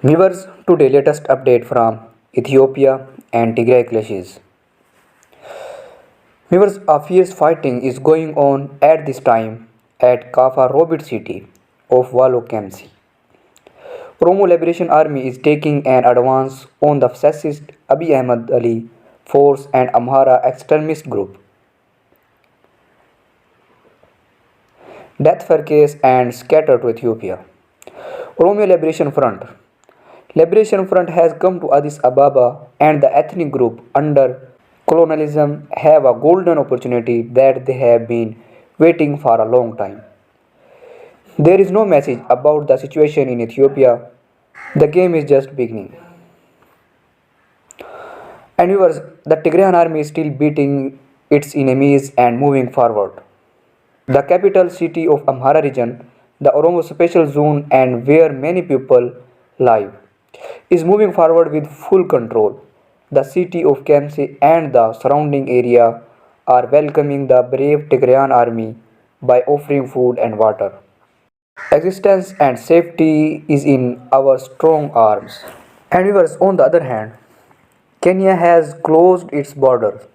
Viewers, today latest update from Ethiopia and Tigray clashes. Viewers, a fierce fighting is going on at this time at Kaffa Robit city of Wallo Kemsi. Oromo Liberation Army is taking an advance on the fascist Abiy Ahmed Ali force and Amhara extremist group. Death case and scatter to Ethiopia. Oromo Liberation Front. Liberation Front has come to Addis Ababa and the ethnic group under colonialism have a golden opportunity that they have been waiting for a long time. There is no message about the situation in Ethiopia. The game is just beginning. And viewers, the Tigrayan army is still beating its enemies and moving forward. The capital city of Amhara region, the Oromo special zone and where many people live, is moving forward with full control. The city of Kemsi and the surrounding area are welcoming the brave Tigrayan army by offering food and water. Existence and safety is in our strong arms. And viewers, on the other hand, Kenya has closed its borders.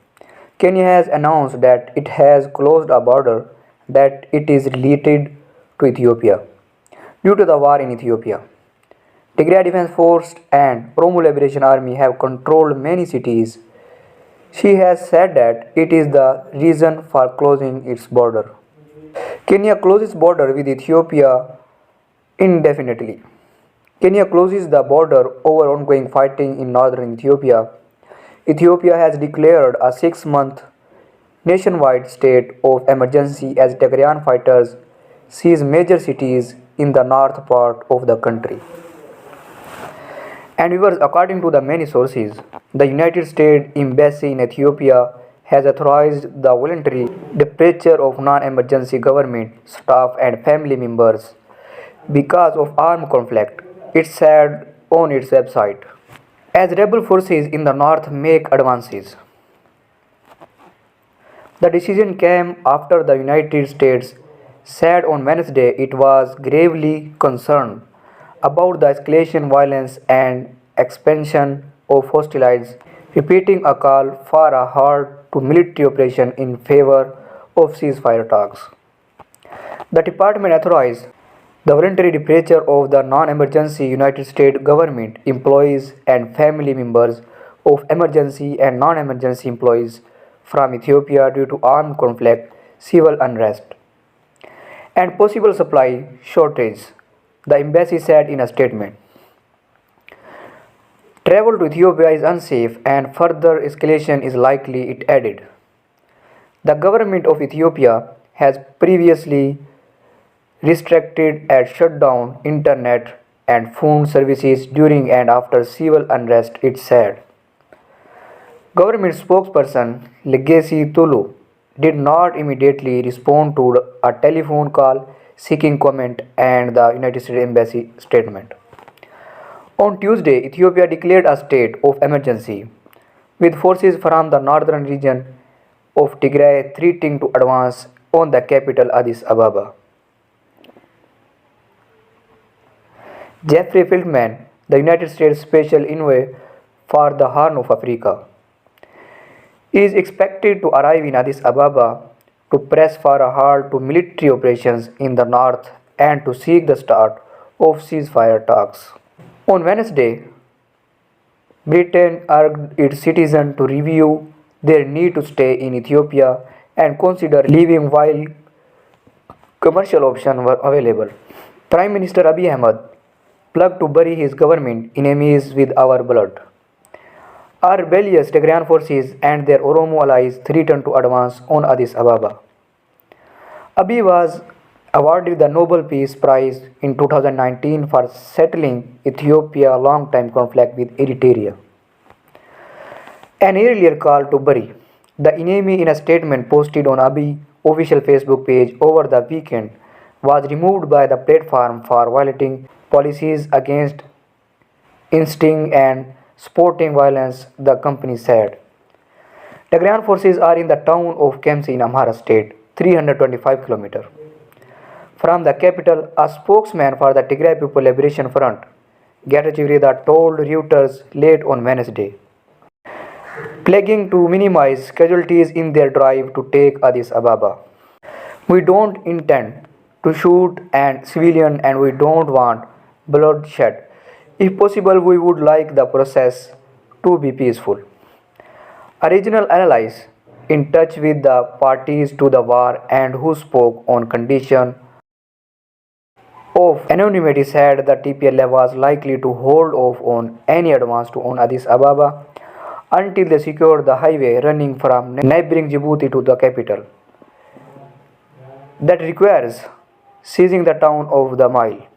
Kenya has announced that it has closed a border that it is related to Ethiopia due to the war in Ethiopia. Tigray Defense Force and Oromo Liberation Army have controlled many cities. She has said that it is the reason for closing its border. Kenya closes border with Ethiopia indefinitely. Kenya closes the border over ongoing fighting in northern Ethiopia. Ethiopia has declared a 6-month nationwide state of emergency as Tigrayan fighters seize major cities in the north part of the country. And viewers, according to the many sources, the United States Embassy in Ethiopia has authorized the voluntary departure of non-emergency government staff and family members because of armed conflict, it said on its website. As rebel forces in the north make advances, the decision came after the United States said on Wednesday it was gravely concerned about the escalation violence and expansion of hostilities, repeating a call for a halt to military operation in favor of ceasefire talks. The department authorized the voluntary departure of the non-emergency United States government employees and family members of emergency and non-emergency employees from Ethiopia due to armed conflict, civil unrest, and possible supply shortage, the embassy said in a statement. Travel to Ethiopia is unsafe and further escalation is likely, it added. The government of Ethiopia has previously restricted and shut down internet and phone services during and after civil unrest, it said. Government spokesperson Legacy Tulu did not immediately respond to a telephone call seeking comment and the United States Embassy statement. On Tuesday, Ethiopia declared a state of emergency, with forces from the northern region of Tigray threatening to advance on the capital Addis Ababa. Jeffrey Feltman, the United States Special Envoy for the Horn of Africa, is expected to arrive in Addis Ababa to press for a halt to military operations in the north and to seek the start of ceasefire talks. On Wednesday, Britain urged its citizens to review their need to stay in Ethiopia and consider leaving while commercial options were available. Prime Minister Abiy Ahmed plugged to bury his government enemies with our blood. Our rebellious Tigrayan forces and their Oromo allies threatened to advance on Addis Ababa. Abiy was awarded the Nobel Peace Prize in 2019 for settling Ethiopia's long-time conflict with Eritrea. An earlier call to bury the enemy in a statement posted on Abiy's official Facebook page over the weekend was removed by the platform for violating policies against inciting and supporting violence, the company said. Tigrayan forces are in the town of Kemsi in Amhara state, 325 km from the capital. A spokesman for the Tigray People Liberation Front Getachew Reda told Reuters late on Wednesday, pledging to minimize casualties in their drive to take Addis Ababa. We don't intend to shoot an civilian and we don't want bloodshed. If possible, we would like the process to be peaceful. A regional analyst in touch with the parties to the war and who spoke on condition of anonymity said the TPLF was likely to hold off on any advance on Addis Ababa until they secured the highway running from neighboring Djibouti to the capital. That requires seizing the town of the Mile.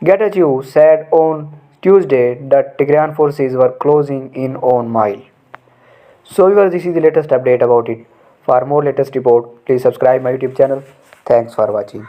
Getachew said on Tuesday that Tigrayan forces were closing in on Mile. So viewers, this is the latest update about it. For more latest report, please subscribe my YouTube channel. Thanks for watching.